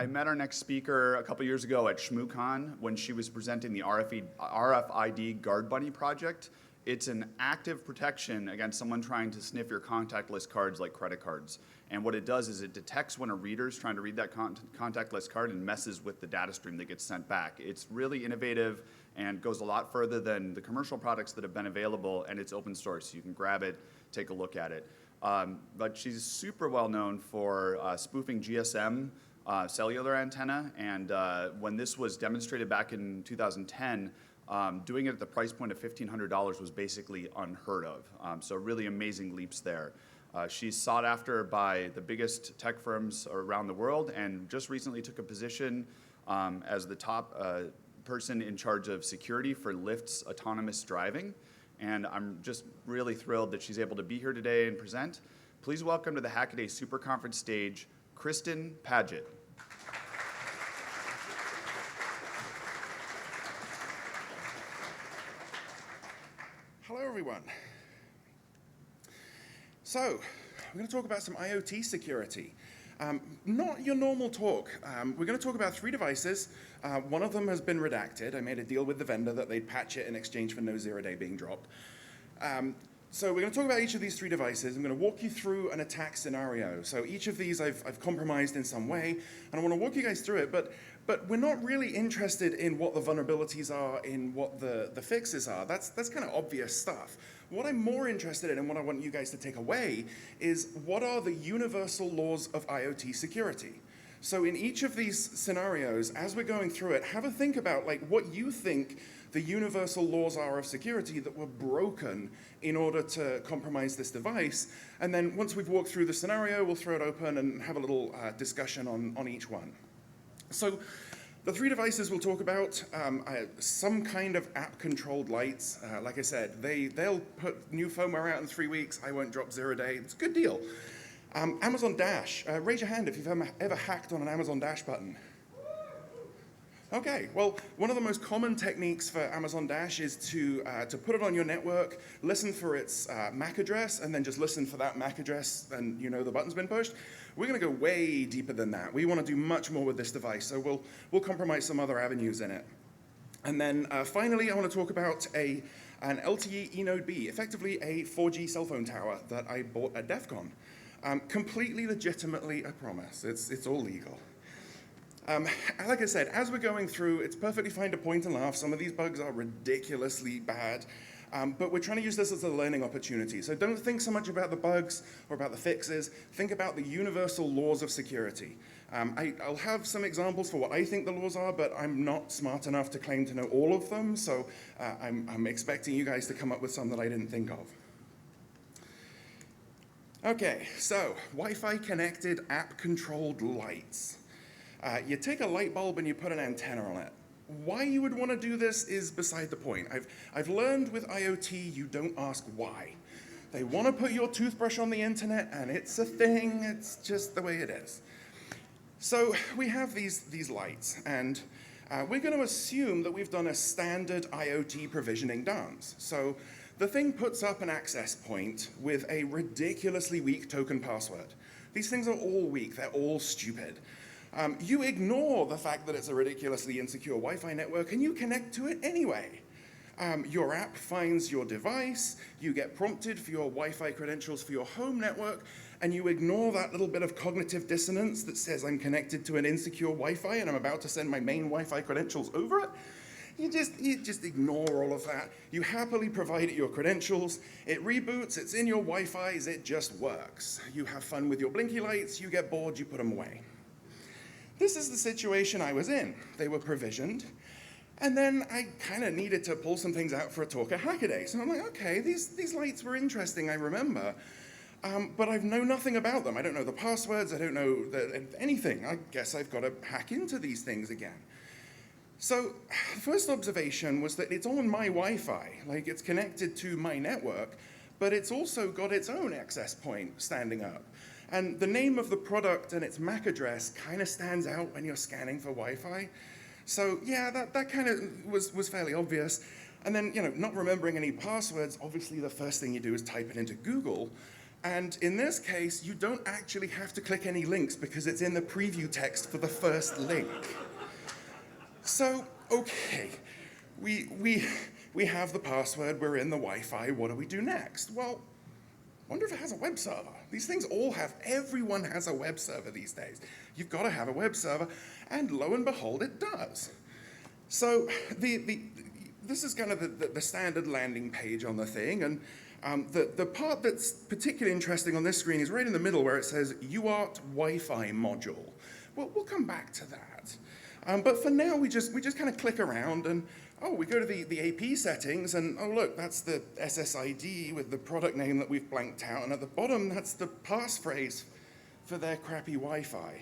I met our next speaker a couple years ago at ShmooCon when she was presenting the RFID Guard Bunny project. It's an active protection against someone trying to sniff your contactless cards like credit cards. And what it does is it detects when a reader's trying to read that contactless card and messes with the data stream that gets sent back. It's really innovative and goes a lot further than the commercial products that have been available, and it's open source, so you can grab it, take a look at it. But she's super well known for spoofing GSM cellular antenna, and when this was demonstrated back in 2010, doing it at the price point of $1,500 was basically unheard of. So really amazing leaps there. She's sought after by the biggest tech firms around the world, and just recently took a position as the top person in charge of security for Lyft's autonomous driving. And I'm just really thrilled that she's able to be here today and present. Please welcome to the Hackaday Super Conference stage, Kristin Paget. Hello, everyone. So, we're going to talk about some IoT security. Not your normal talk. We're going to talk about 3 devices. One of them has been redacted. I made a deal with the vendor that they'd patch it in exchange for no zero-day being dropped. So we're going to talk about each of these 3 devices. I'm going to walk you through an attack scenario. So each of these I've compromised in some way, and I want to walk you guys through it. But we're not really interested in what the vulnerabilities are, in what the fixes are. That's kind of obvious stuff. What I'm more interested in, and what I want you guys to take away, is what are the universal laws of IoT security? So in each of these scenarios, as we're going through it, have a think about like what you think the universal laws are of security that were broken in order to compromise this device. And then once we've walked through the scenario, we'll throw it open and have a little discussion on each one. So the 3 devices we'll talk about, some kind of app-controlled lights. Like I said, they'll put new firmware out in 3 weeks. I won't drop zero-day. It's a good deal. Amazon Dash. Raise your hand if you've ever hacked on an Amazon Dash button. Okay, well, one of the most common techniques for Amazon Dash is to put it on your network, listen for its MAC address, and then just listen for that MAC address, and you know the button's been pushed. We're going to go way deeper than that. We want to do much more with this device, so we'll compromise some other avenues in it. And then finally, I want to talk about an LTE eNode B, effectively a 4G cell phone tower that I bought at DEF CON. Completely legitimately, I promise. It's all legal. Like I said, as we're going through, it's perfectly fine to point and laugh. Some of these bugs are ridiculously bad, but we're trying to use this as a learning opportunity. So don't think so much about the bugs or about the fixes. Think about the universal laws of security. I'll have some examples for what I think the laws are, but I'm not smart enough to claim to know all of them, so I'm expecting you guys to come up with some that I didn't think of. Okay, so Wi-Fi connected app-controlled lights. You take a light bulb and you put an antenna on it. Why you would want to do this is beside the point. I've learned with IoT, you don't ask why. They want to put your toothbrush on the internet, and it's a thing. It's just the way it is. So we have these lights, and we're going to assume that we've done a standard IoT provisioning dance. So the thing puts up an access point with a ridiculously weak token password. These things are all weak. They're all stupid. You ignore the fact that it's a ridiculously insecure Wi-Fi network, and you connect to it anyway. Your app finds your device, you get prompted for your Wi-Fi credentials for your home network, and you ignore that little bit of cognitive dissonance that says I'm connected to an insecure Wi-Fi and I'm about to send my main Wi-Fi credentials over it. You just ignore all of that. You happily provide it your credentials. It reboots, it's in your Wi-Fi's, it just works. You have fun with your blinky lights, you get bored, you put them away. This is the situation I was in. They were provisioned, and then I kind of needed to pull some things out for a talk at Hackaday. So I'm like, okay, these lights were interesting, I remember, but I know nothing about them. I don't know the passwords, I don't know anything. I guess I've got to hack into these things again. So the first observation was that it's on my Wi-Fi, like it's connected to my network, but it's also got its own access point standing up. And the name of the product and its MAC address kind of stands out when you're scanning for Wi-Fi. So yeah, that kind of was fairly obvious. And then, not remembering any passwords, obviously the first thing you do is type it into Google. And in this case, you don't actually have to click any links because it's in the preview text for the first link. So, okay, we have the password, we're in the Wi-Fi, what do we do next? Well, wonder if it has a web server. These things all have, everyone has a web server these days. You've got to have a web server, and lo and behold, it does. So this is kind of the standard landing page on the thing, and the part that's particularly interesting on this screen is right in the middle where it says UART Wi-Fi module. Well, we'll come back to that. But for now, we just kind of click around and, oh, we go to the AP settings and, oh, look, that's the SSID with the product name that we've blanked out. And at the bottom, that's the passphrase for their crappy Wi-Fi.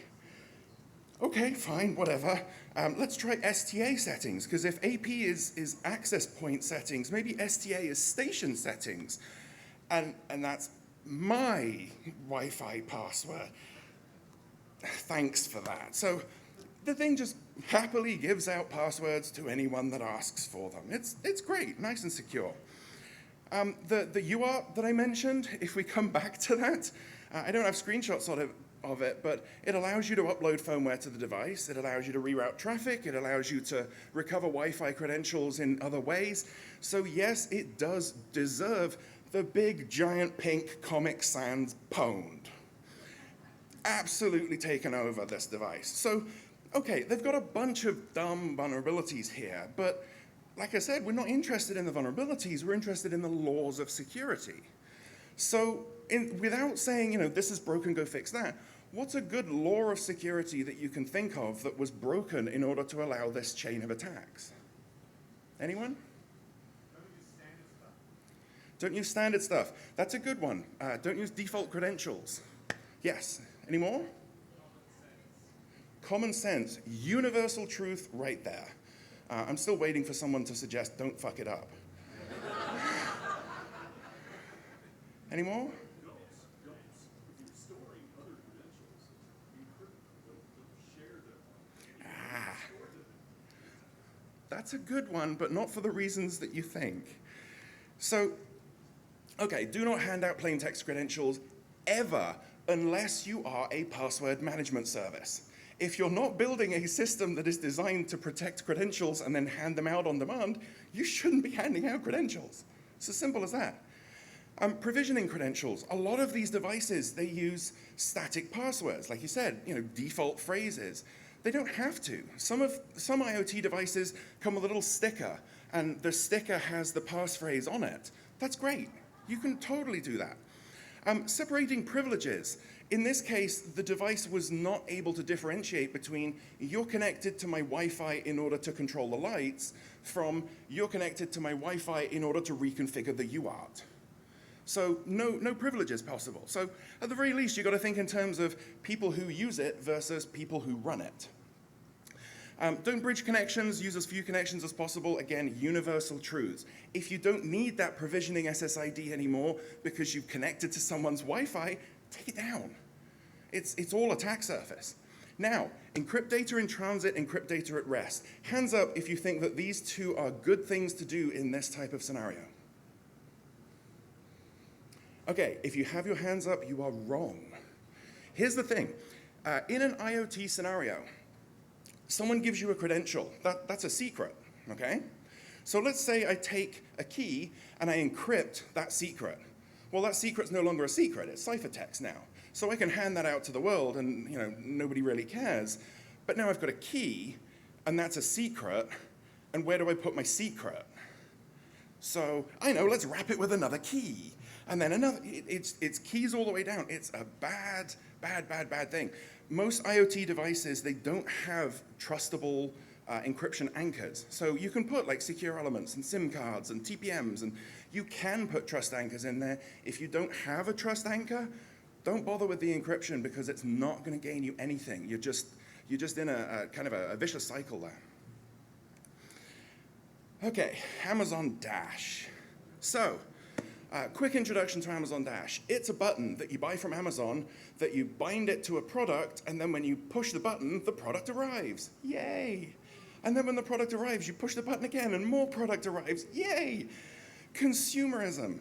Okay, fine, whatever. Let's try STA settings, because if AP is access point settings, maybe STA is station settings. And that's my Wi-Fi password. Thanks for that. So the thing just happily gives out passwords to anyone that asks for them. It's great, nice and secure. The UART that I mentioned, if we come back to that, I don't have screenshots of it, but it allows you to upload firmware to the device. It allows you to reroute traffic. It allows you to recover Wi-Fi credentials in other ways. So yes, it does deserve the big, giant, pink Comic Sans pwned. Absolutely taken over this device. So, okay, they've got a bunch of dumb vulnerabilities here, but like I said, we're not interested in the vulnerabilities, we're interested in the laws of security. So, without saying, you know, this is broken, go fix that, what's a good law of security that you can think of that was broken in order to allow this chain of attacks? Anyone? Don't use standard stuff. That's a good one. Don't use default credentials. Yes. Any more? Common sense. Universal truth right there. I'm still waiting for someone to suggest don't fuck it up. Any more? That's a good one, but not for the reasons that you think. So, okay, do not hand out plain text credentials ever unless you are a password management service. If you're not building a system that is designed to protect credentials and then hand them out on demand, you shouldn't be handing out credentials. It's as simple as that. Provisioning credentials. A lot of these devices, they use static passwords, like you said, you know, default phrases. They don't have to. Some IoT devices come with a little sticker, and the sticker has the passphrase on it. That's great. You can totally do that. Separating privileges. In this case, the device was not able to differentiate between you're connected to my Wi-Fi in order to control the lights from you're connected to my Wi-Fi in order to reconfigure the UART. So no privileges possible. So at the very least, you've got to think in terms of people who use it versus people who run it. Don't bridge connections, use as few connections as possible. Again, universal truths. If you don't need that provisioning SSID anymore because you've connected to someone's Wi-Fi, take it down. It's all attack surface. Now, encrypt data in transit, encrypt data at rest. Hands up if you think that these two are good things to do in this type of scenario. Okay, if you have your hands up, you are wrong. Here's the thing. In an IoT scenario, someone gives you a credential. That's a secret, okay? So let's say I take a key and I encrypt that secret. Well, that secret's no longer a secret. It's ciphertext now. So I can hand that out to the world and, you know, nobody really cares. But now I've got a key, and that's a secret, and where do I put my secret? So I know, let's wrap it with another key. And then another, it's keys all the way down. It's a bad thing. Most IoT devices, they don't have trustable encryption anchors. So you can put like secure elements and SIM cards and TPMs, and you can put trust anchors in there. If you don't have a trust anchor, don't bother with the encryption because it's not going to gain you anything. You're just in a kind of a vicious cycle there. Okay, Amazon Dash. So, quick introduction to Amazon Dash. It's a button that you buy from Amazon, that you bind it to a product, and then when you push the button, the product arrives. Yay! And then when the product arrives, you push the button again, and more product arrives. Yay! Consumerism.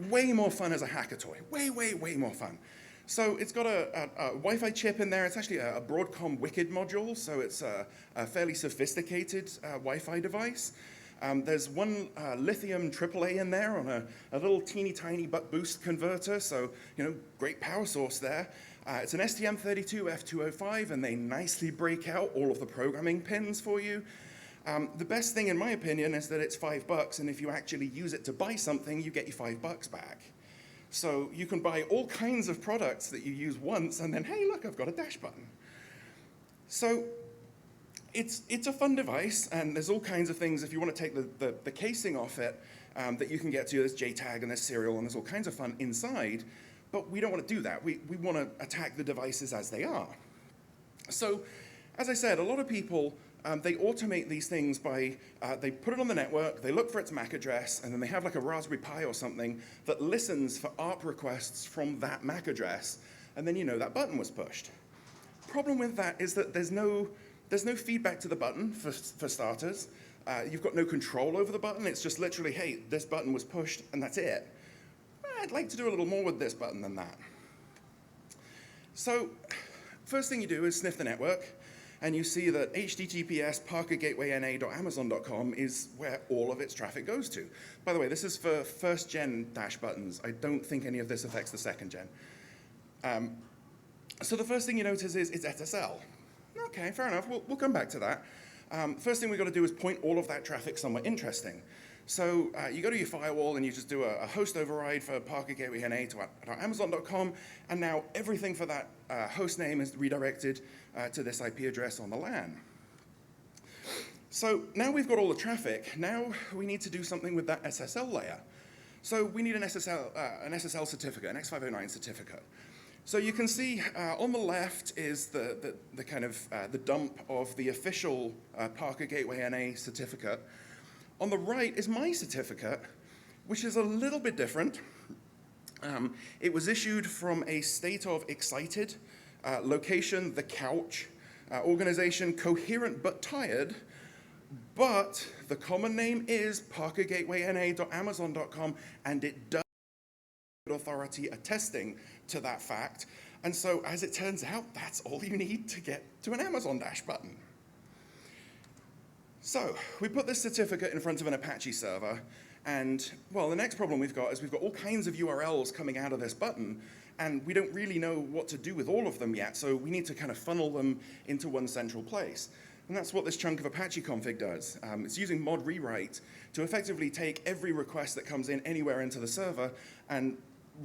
way more fun as a hacker toy. Way, way, way more fun. So it's got a Wi-Fi chip in there. It's actually a Broadcom Wicked module, so it's a fairly sophisticated Wi-Fi device. There's one lithium AAA in there on a little teeny tiny buck boost converter, so great power source there. It's an STM32F205, and they nicely break out all of the programming pins for you. The best thing, in my opinion, is that it's $5, and if you actually use it to buy something, you get your $5 back. So you can buy all kinds of products that you use once, and then, hey, look, I've got a dash button. So it's a fun device, and there's all kinds of things, if you want to take the casing off it, that you can get to. There's JTAG, and there's serial, and there's all kinds of fun inside, but we don't want to do that. We want to attack the devices as they are. So, as I said, a lot of people, they automate these things by, they put it on the network, they look for its MAC address, and then they have like a Raspberry Pi or something that listens for ARP requests from that MAC address, and then that button was pushed. Problem with that is that there's no feedback to the button, for starters. You've got no control over the button. It's just literally, hey, this button was pushed, and that's it. I'd like to do a little more with this button than that. So, first thing you do is sniff the network, and you see that https parkergatewayna.amazon.com is where all of its traffic goes to. By the way, this is for first-gen dash buttons. I don't think any of this affects the second-gen. So the first thing you notice is it's SSL. Okay, fair enough. We'll come back to that. First thing we've got to do is point all of that traffic somewhere interesting. So you go to your firewall and you just do a host override for parkergatewayna.amazon.com, and now everything for that host name is redirected to this IP address on the LAN. So now we've got all the traffic. Now we need to do something with that SSL layer. So we need an SSL certificate, an X509 certificate. So you can see on the left is the kind of the dump of the official Parker Gateway NA certificate. On the right is my certificate, which is a little bit different. It was issued from a state of excited, location, the couch, organization, coherent but tired, but the common name is parkergatewayna.amazon.com, and it does authority attesting to that fact. And so, as it turns out, that's all you need to get to an Amazon dash button. So, we put this certificate in front of an Apache server, and, well, the next problem we've got is we've got all kinds of URLs coming out of this button, and we don't really know what to do with all of them yet, so we need to kind of funnel them into one central place. And that's what this chunk of Apache config does. It's using mod rewrite to effectively take every request that comes in anywhere into the server and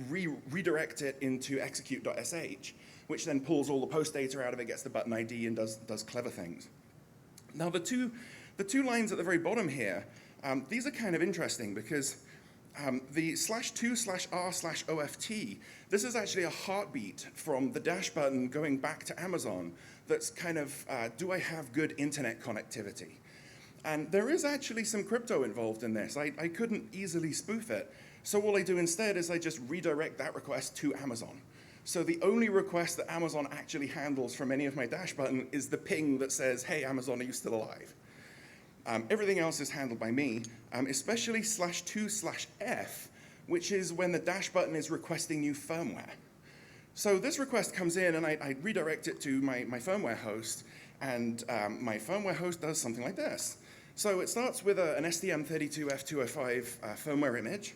redirect it into execute.sh, which then pulls all the post data out of it, gets the button ID, and does clever things. Now, the two lines at the very bottom here, these are kind of interesting because the /2/r/oft, this is actually a heartbeat from the dash button going back to Amazon that's kind of, do I have good internet connectivity? And there is actually some crypto involved in this. I couldn't easily spoof it. So all I do instead is I just redirect that request to Amazon. So the only request that Amazon actually handles from any of my dash button is the ping that says, hey, Amazon, are you still alive? Everything else is handled by me, especially /2/f, which is when the dash button is requesting new firmware. So this request comes in, and I redirect it to my firmware host, and my firmware host does something like this. So it starts with an STM32F205 firmware image.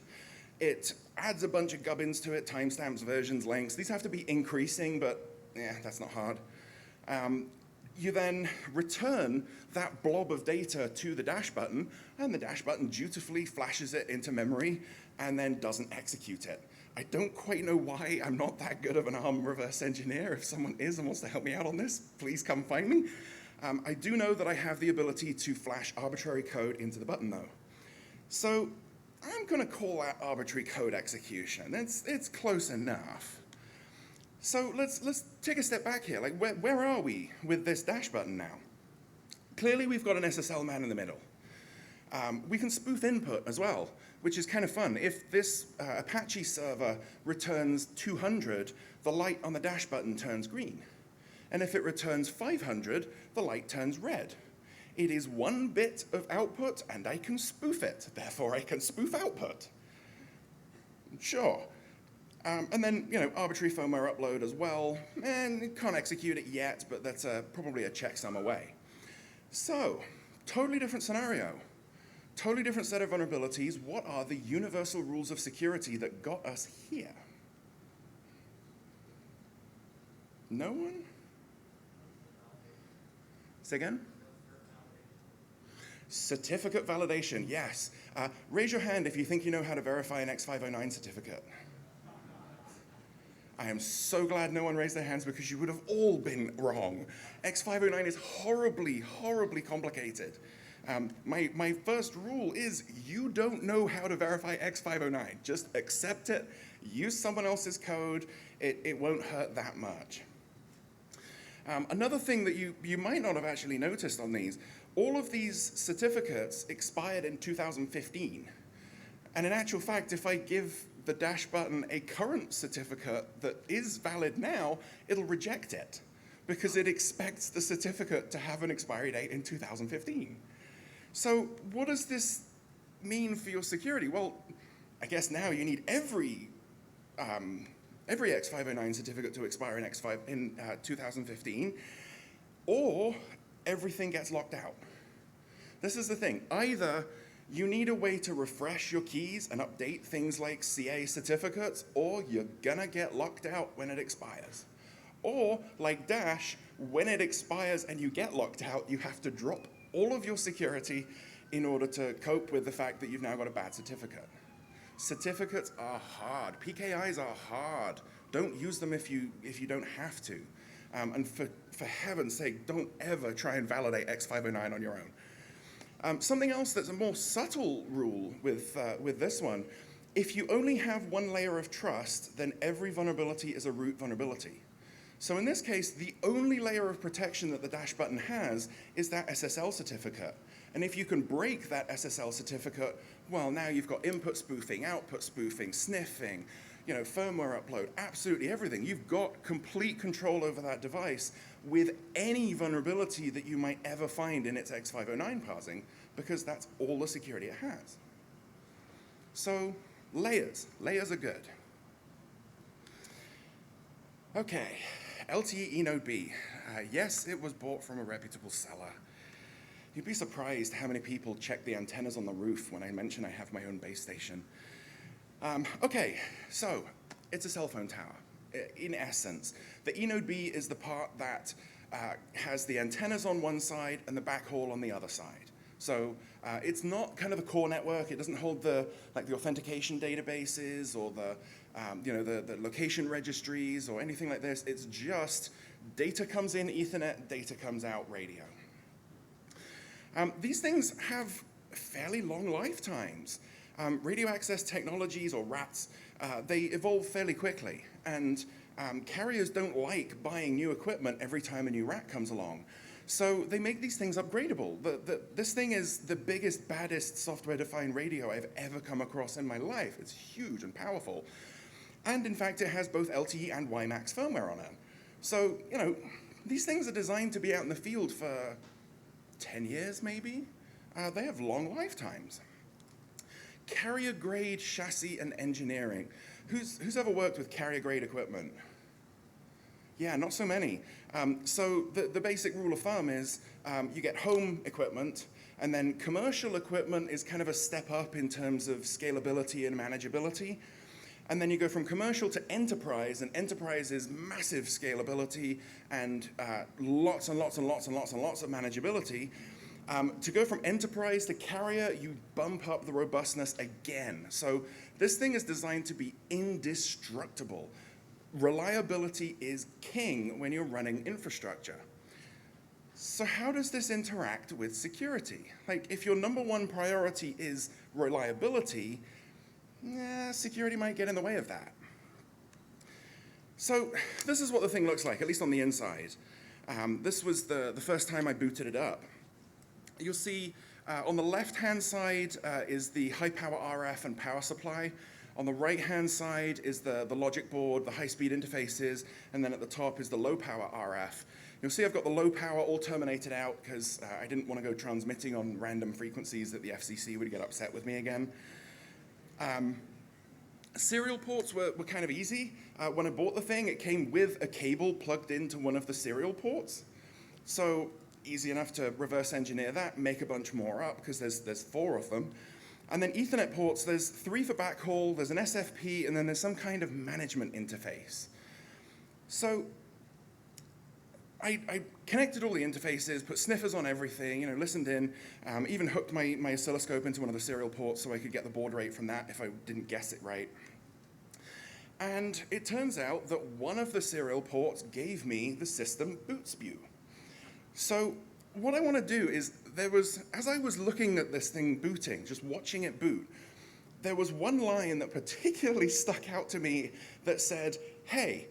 It adds a bunch of gubbins to it, timestamps, versions, lengths. These have to be increasing, but yeah, that's not hard. You then return that blob of data to the dash button, and the dash button dutifully flashes it into memory and then doesn't execute it. I don't quite know why. I'm not that good of an ARM reverse engineer. If someone is and wants to help me out on this, please come find me. I do know that I have the ability to flash arbitrary code into the button, though. So I'm going to call that arbitrary code execution. It's close enough. So let's take a step back here. Like, where are we with this dash button now? Clearly, we've got an SSL man in the middle. We can spoof input as well, which is kind of fun. If this Apache server returns 200, the light on the dash button turns green. And if it returns 500, the light turns red. It is 1 bit of output, and I can spoof it. Therefore, I can spoof output. Sure. And then, arbitrary firmware upload as well. And you can't execute it yet, but that's probably a checksum away. So, totally different scenario. Totally different set of vulnerabilities. What are the universal rules of security that got us here? No one? Say again? Certificate validation, yes. Raise your hand if you think you know how to verify an X509 certificate. I am so glad no one raised their hands because you would have all been wrong. X509 is horribly, horribly complicated. My first rule is you don't know how to verify X509. Just accept it, use someone else's code, it won't hurt that much. Another thing that you might not have actually noticed on these, all of these certificates expired in 2015. And in actual fact, if I give the dash button a current certificate that is valid now, it'll reject it because it expects the certificate to have an expiry date in 2015. So what does this mean for your security? Well, I guess now you need every X509 certificate to expire in 2015, or everything gets locked out. This is the thing. Either you need a way to refresh your keys and update things like CA certificates, or you're gonna get locked out when it expires. Or, like Dash, when it expires and you get locked out, you have to drop all of your security in order to cope with the fact that you've now got a bad certificate. Certificates are hard. PKIs are hard. Don't use them if you don't have to. And for heaven's sake, don't ever try and validate X509 on your own. Something else that's a more subtle rule with this one, if you only have one layer of trust, then every vulnerability is a root vulnerability. So in this case, the only layer of protection that the dash button has is that SSL certificate. And if you can break that SSL certificate, well, now you've got input spoofing, output spoofing, sniffing, firmware upload, absolutely everything. You've got complete control over that device with any vulnerability that you might ever find in its X509 parsing, because that's all the security it has. So layers are good. Okay, LTE eNode B. Yes, it was bought from a reputable seller. You'd be surprised how many people check the antennas on the roof when I mention I have my own base station. Okay, so it's a cell phone tower, in essence. The eNode B is the part that has the antennas on one side and the backhaul on the other side. So it's not kind of a core network. It doesn't hold the authentication databases or the location registries or anything like this. It's just data comes in Ethernet, data comes out radio. These things have fairly long lifetimes. Radio access technologies, or RATs, they evolve fairly quickly, and carriers don't like buying new equipment every time a new RAT comes along. So they make these things upgradable. This thing is the biggest, baddest software-defined radio I've ever come across in my life. It's huge and powerful. And in fact, it has both LTE and WiMAX firmware on it. So, these things are designed to be out in the field for 10 years, maybe. They have long lifetimes. Carrier-grade chassis and engineering. Who's ever worked with carrier-grade equipment? Yeah, not so many. So the basic rule of thumb is you get home equipment, and then commercial equipment is kind of a step up in terms of scalability and manageability. And then you go from commercial to enterprise, and enterprise is massive scalability and lots and lots and lots and lots and lots of manageability. To go from enterprise to carrier, you bump up the robustness again. So this thing is designed to be indestructible. Reliability is king when you're running infrastructure. So how does this interact with security? Like, if your number one priority is reliability, security might get in the way of that. So this is what the thing looks like, at least on the inside. This was the first time I booted it up. You'll see on the left-hand side is the high-power RF and power supply. On the right-hand side is the logic board, the high-speed interfaces, and then at the top is the low-power RF. You'll see I've got the low power all terminated out because I didn't want to go transmitting on random frequencies that the FCC would get upset with me again. And Serial ports were kind of easy. When I bought the thing, it came with a cable plugged into one of the serial ports. So easy enough to reverse engineer that, make a bunch more up, because there's 4 of them. And then Ethernet ports, there's 3 for backhaul, there's an SFP, and then there's some kind of management interface. So I connected all the interfaces, put sniffers on everything, listened in, even hooked my oscilloscope into one of the serial ports so I could get the baud rate from that if I didn't guess it right. And it turns out that one of the serial ports gave me the system boot spew. So what I want to do is, as I was looking at this thing booting, just watching it boot, there was one line that particularly stuck out to me that said, hey,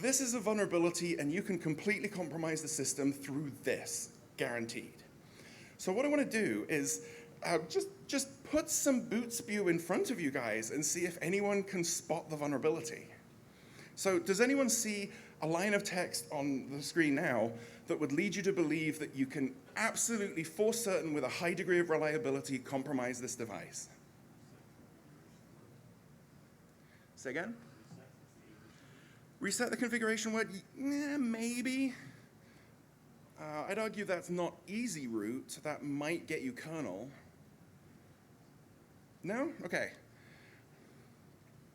this is a vulnerability and you can completely compromise the system through this, guaranteed. So what I want to do is just put some boot spew in front of you guys and see if anyone can spot the vulnerability. So does anyone see a line of text on the screen now that would lead you to believe that you can absolutely, for certain, with a high degree of reliability, compromise this device? Say again? Reset the configuration word? Yeah, maybe. I'd argue that's not easy root. That might get you kernel. No? Okay.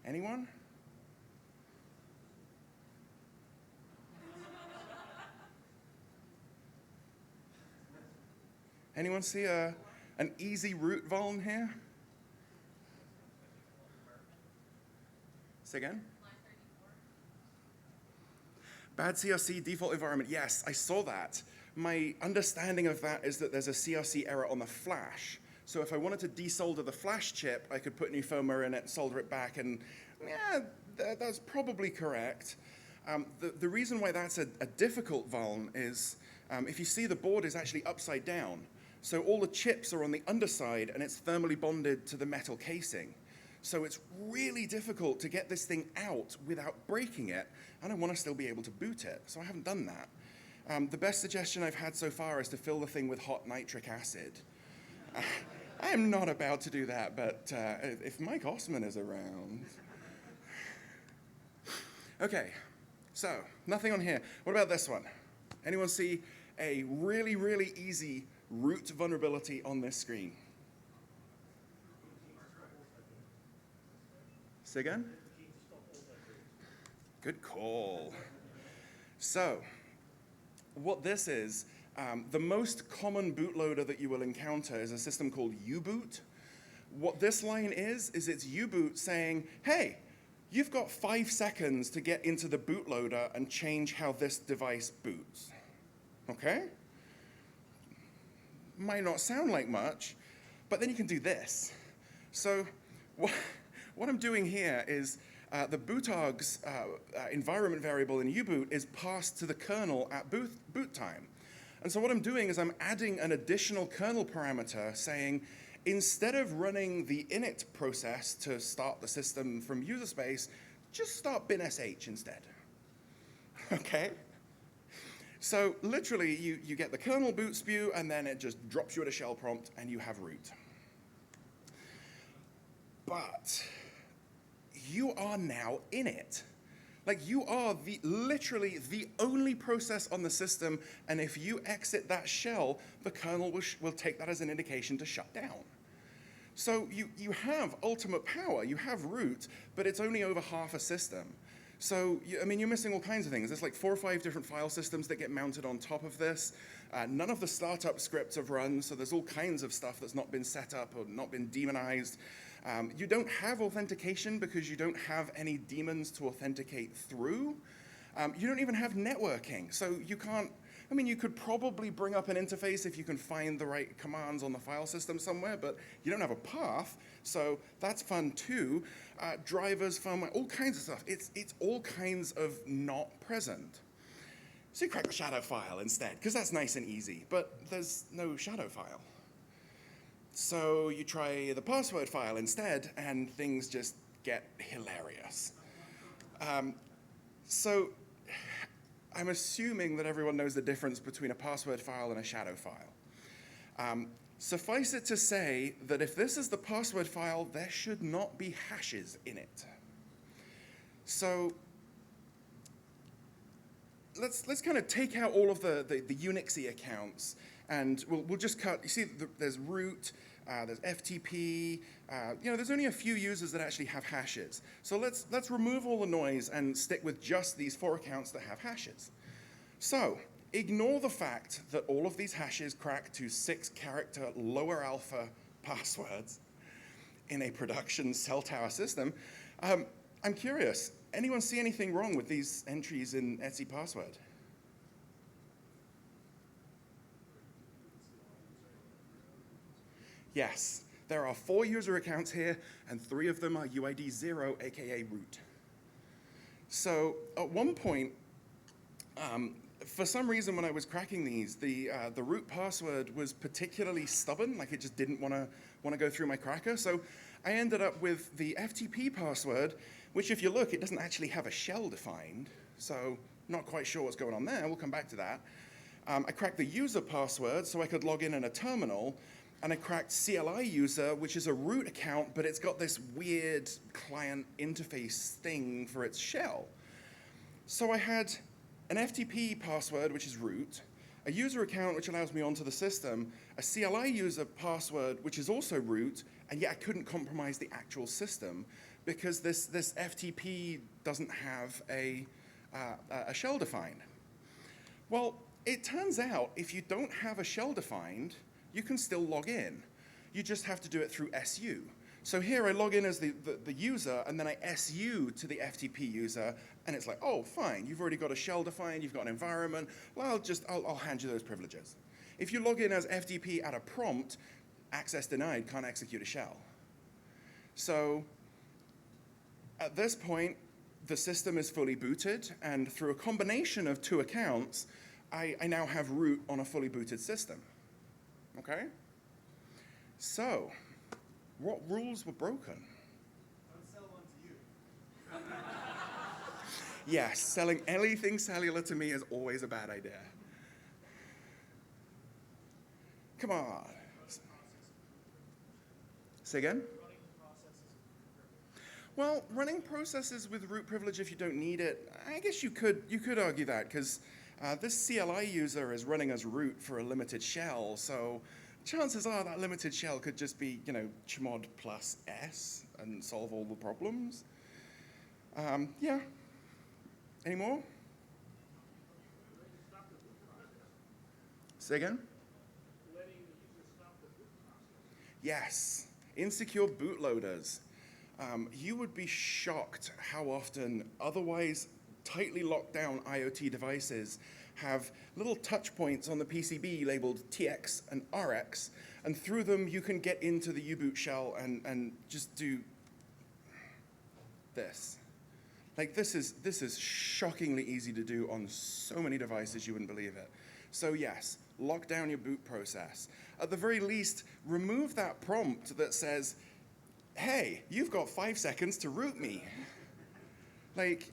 Anyone? Anyone see an easy root vuln here? Say again? Bad CRC default environment. Yes, I saw that. My understanding of that is that there's a CRC error on the flash. So if I wanted to desolder the flash chip, I could put new firmware in it, solder it back, and yeah, that's probably correct. The reason why that's a difficult vuln is if you see the board is actually upside down. So all the chips are on the underside, and it's thermally bonded to the metal casing. So it's really difficult to get this thing out without breaking it, and I want to still be able to boot it, so I haven't done that. The best suggestion I've had so far is to fill the thing with hot nitric acid. I am not about to do that, but if Mike Osman is around. Okay, so nothing on here. What about this one? Anyone see a really, really easy root vulnerability on this screen? Say again? Good call. So, what this is, the most common bootloader that you will encounter is a system called U-boot. What this line is it's U-boot saying, hey, you've got 5 seconds to get into the bootloader and change how this device boots. Okay? Might not sound like much, but then you can do this. So, what I'm doing here is the bootarg's environment variable in U-boot is passed to the kernel at boot time. And so what I'm doing is I'm adding an additional kernel parameter saying, instead of running the init process to start the system from user space, just start bin.sh instead. Okay? So literally, you get the kernel boot spew, and then it just drops you at a shell prompt, and you have root. But you are now in it. Like, you are literally the only process on the system, and if you exit that shell, the kernel will take that as an indication to shut down. So you have ultimate power, you have root, but it's only over half a system. So, I mean, you're missing all kinds of things. There's like 4 or 5 different file systems that get mounted on top of this. None of the startup scripts have run, so there's all kinds of stuff that's not been set up or not been demonized. You don't have authentication because you don't have any daemons to authenticate through. You don't even have networking, so you can't, I mean, you could probably bring up an interface if you can find the right commands on the file system somewhere, but you don't have a path, so that's fun too. Drivers, firmware, all kinds of stuff. It's all kinds of not present. So you crack the shadow file instead, because that's nice and easy, but there's no shadow file. So you try the password file instead, and things just get hilarious. So I'm assuming that everyone knows the difference between a password file and a shadow file. Suffice it to say that if this is the password file, there should not be hashes in it. So let's kind of take out all of the Unixy accounts, and we'll just cut. You see, there's root, there's FTP. There's only a few users that actually have hashes. So let's remove all the noise and stick with just these 4 accounts that have hashes. So ignore the fact that all of these hashes crack to 6-character lower alpha passwords in a production cell tower system. I'm curious, anyone see anything wrong with these entries in Etsy password? Yes, there are 4 user accounts here, and 3 of them are UID 0, aka root. So at one point, for some reason when I was cracking these, the root password was particularly stubborn, like it just didn't want to go through my cracker. So I ended up with the FTP password, which if you look, it doesn't actually have a shell defined. So not quite sure what's going on there. We'll come back to that. I cracked the user password so I could log in a terminal. And I cracked CLI user, which is a root account, but it's got this weird client interface thing for its shell. So I had an FTP password, which is root, a user account, which allows me onto the system, a CLI user password, which is also root, and yet I couldn't compromise the actual system because this FTP doesn't have a shell defined. Well, it turns out if you don't have a shell defined, you can still log in. You just have to do it through SU. So here I log in as the user, and then I SU to the FTP user, and it's like, oh, fine, you've already got a shell defined, you've got an environment, well, I'll hand you those privileges. If you log in as FTP at a prompt, access denied, can't execute a shell. So at this point, the system is fully booted, and through a combination of 2 accounts, I now have root on a fully booted system. Okay? So, what rules were broken? Don't sell one to you. Yes, selling anything cellular to me is always a bad idea. Come on. Say again? Well, running processes with root privilege if you don't need it, I guess you could argue that, because this CLI user is running as root for a limited shell, so chances are that limited shell could just be, chmod plus S and solve all the problems. Yeah. Any more? Say again? Yes. Insecure bootloaders. You would be shocked how often otherwise tightly locked down IoT devices have little touch points on the PCB labeled TX and RX, and through them you can get into the U-boot shell and just do this. Like this is shockingly easy to do on so many devices you wouldn't believe it. So yes, lock down your boot process. At the very least, remove that prompt that says, hey, you've got 5 seconds to root me. Like,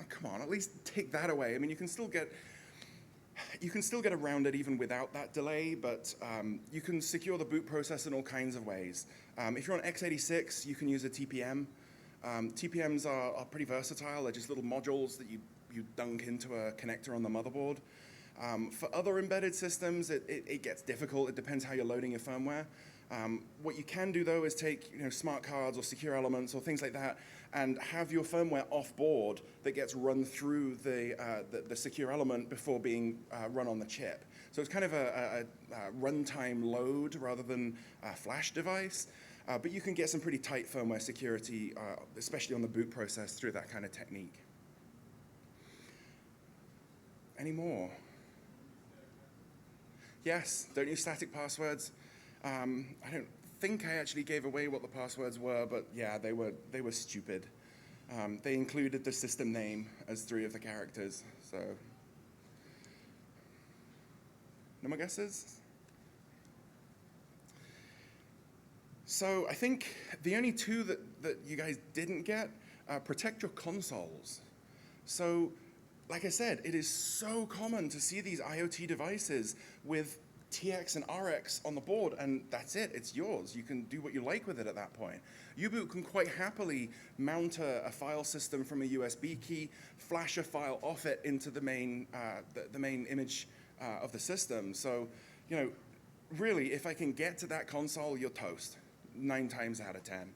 come on, at least take that away. I mean, you can still get around it even without that delay, but you can secure the boot process in all kinds of ways. If you're on x86, you can use a TPM. TPMs are pretty versatile. They're just little modules that you dunk into a connector on the motherboard. For other embedded systems, it gets difficult. It depends how you're loading your firmware. What you can do, though, is take smart cards or secure elements or things like that and have your firmware off-board that gets run through the secure element before being run on the chip. So it's kind of a runtime load rather than a flash device. But you can get some pretty tight firmware security, especially on the boot process, through that kind of technique. Any more? Yes, don't use static passwords. I don't think I actually gave away what the passwords were, but yeah, they were stupid. They included the system name as 3 of the characters, so. No more guesses? So I think the only 2 that you guys didn't get, protect your consoles. So, like I said, it is so common to see these IoT devices with TX and RX on the board, and that's it. It's yours. You can do what you like with it at that point. U-boot can quite happily mount a file system from a USB key, flash a file off it into the main image of the system. So, you know, really, if I can get to that console, you're toast, 9 times out of 10.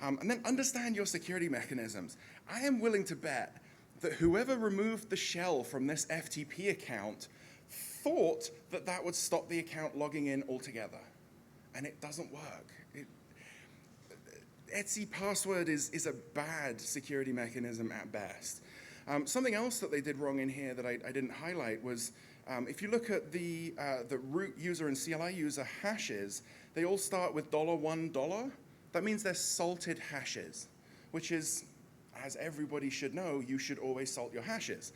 And then understand your security mechanisms. I am willing to bet that whoever removed the shell from this FTP account thought that that would stop the account logging in altogether. And it doesn't work. Etsy password is a bad security mechanism at best. Something else that they did wrong in here that I didn't highlight was, if you look at the root user and CLI user hashes, they all start with $1. That means they're salted hashes, which is, as everybody should know, you should always salt your hashes.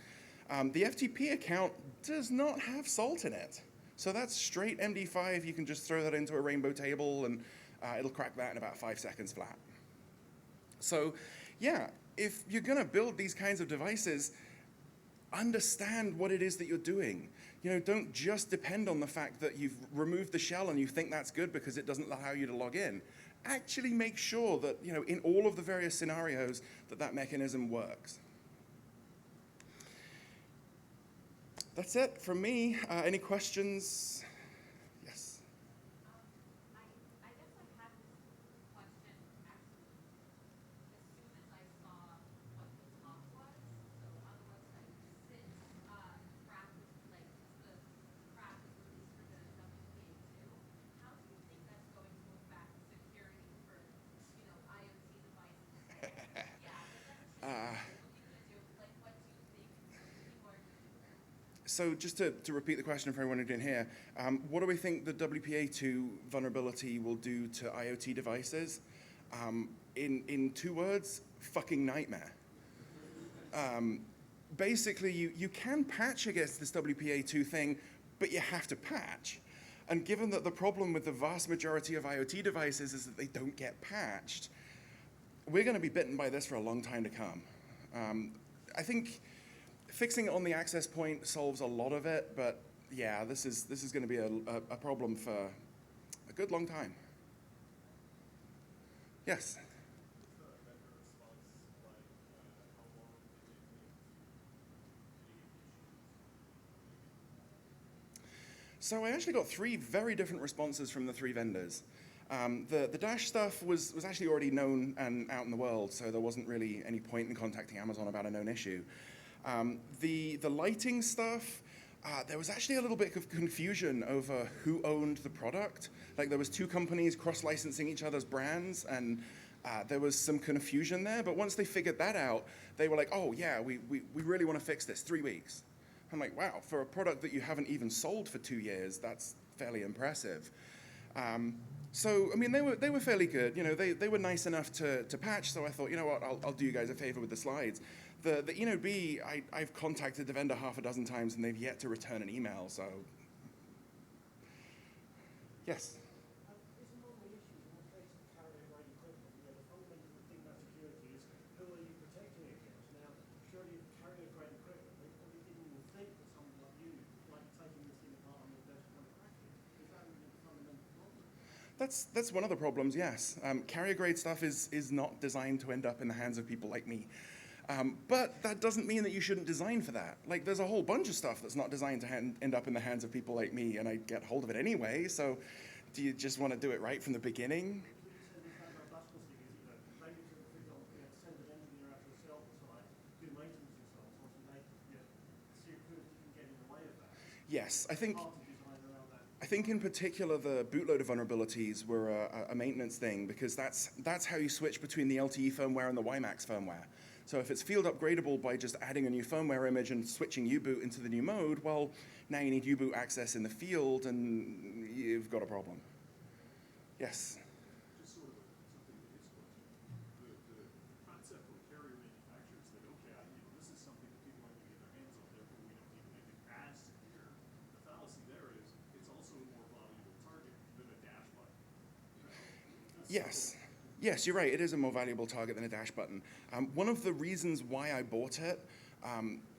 The FTP account does not have salt in it. So that's straight MD5. You can just throw that into a rainbow table, and it'll crack that in about 5 seconds flat. So yeah, if you're going to build these kinds of devices, understand what it is that you're doing. You know, don't just depend on the fact that you've removed the shell and you think that's good because it doesn't allow you to log in. Actually make sure that, you know, in all of the various scenarios that mechanism works. That's it from me. Any questions? Yes. I guess I had this question actually as soon as I saw what the talk was. So on the website, since CRAP was like the CRAP is released for the WPA2, how do you think that's going to affect security for, you know, IoT devices? Yeah, that's what you're looking to do. Like, what do you think people are going to do there? So just to repeat the question for everyone who didn't hear, what do we think the WPA2 vulnerability will do to IoT devices? In 2 words, fucking nightmare. Basically, you can patch against this WPA2 thing, but you have to patch. And given that the problem with the vast majority of IoT devices is that they don't get patched, we're going to be bitten by this for a long time to come. I think fixing it on the access point solves a lot of it, but yeah, this is going to be a problem for a good long time. Yes? So I actually got 3 very different responses from the 3 vendors. The Dash stuff was actually already known and out in the world, so there wasn't really any point in contacting Amazon about a known issue. The lighting stuff, there was actually a little bit of confusion over who owned the product. Like, there was 2 companies cross-licensing each other's brands, and there was some confusion there. But once they figured that out, they were like, oh yeah, we really want to fix this, 3 weeks. I'm like, wow, for a product that you haven't even sold for 2 years, that's fairly impressive. So, I mean, they were fairly good. You know, they were nice enough to patch, so I thought, you know what, I'll do you guys a favor with the slides. The eNodeB, I've contacted the vendor half a dozen times, and they've yet to return an email, so. Yes? Isn't one of the issues in the case of carrier-grade equipment, you know, the fundamental thing about security is who are you protecting against? Now, surely carrier-grade equipment, they probably didn't even think that someone like you, like taking this thing apart on your desk and cracking it. Is that a fundamental problem? That's one of the problems, yes. Carrier-grade stuff is not designed to end up in the hands of people like me. But that doesn't mean that you shouldn't design for that. Like, there's a whole bunch of stuff that's not designed to end up in the hands of people like me, and I get hold of it anyway, so do you just want to do it right from the beginning? Yes, I think in particular the bootloader vulnerabilities were a maintenance thing, because that's how you switch between the LTE firmware and the WiMAX firmware. So if it's field upgradable by just adding a new firmware image and switching U-boot into the new mode, well, now you need U-boot access in the field, and you've got a problem. Yes? Just sort of something to his question. The concept from carrier manufacturers that, okay, this is something that people aren't going to get their hands on, therefore we don't need to make it as secure. The fallacy there is it's also a more valuable target than a dash button. Yes. Yes, you're right. It is a more valuable target than a dash button. One of the reasons why I bought it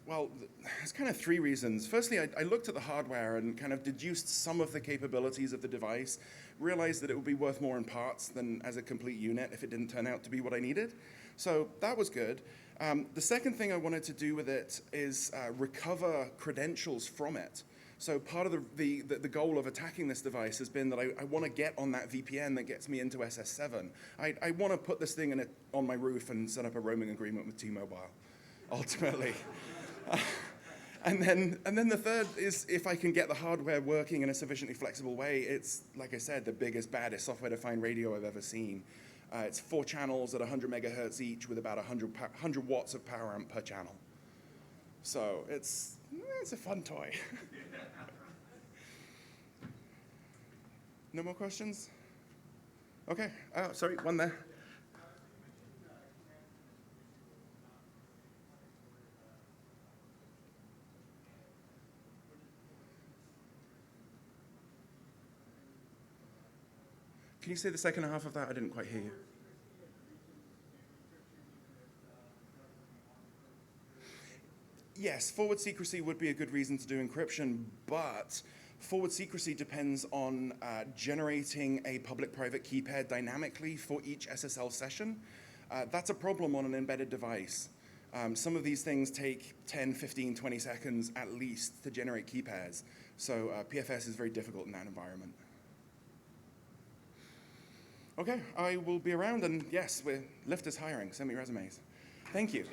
Well, there's kind of three reasons. Firstly, I looked at the hardware and kind of deduced some of the capabilities of the device, realized that it would be worth more in parts than as a complete unit if it didn't turn out to be what I needed. So that was good. The second thing I wanted to do with it is recover credentials from it. So part of the goal of attacking this device has been that I want to get on that VPN that gets me into SS7. I want to put this thing on my roof and set up a roaming agreement with T-Mobile, ultimately. And then the third is if I can get the hardware working in a sufficiently flexible way, it's, like I said, the biggest, baddest software-defined radio I've ever seen. It's 4 channels at 100 megahertz each with about 100 watts of power amp per channel. So it's a fun toy. No more questions? Okay. Oh, sorry, one there. Can you say the second half of that? I didn't quite hear you. Yes, forward secrecy would be a good reason to do encryption, but forward secrecy depends on generating a public-private key pair dynamically for each SSL session. That's a problem on an embedded device. Some of these things take 10, 15, 20 seconds at least to generate key pairs. So PFS is very difficult in that environment. Okay, I will be around, and yes, Lyft is hiring. Send me resumes. Thank you.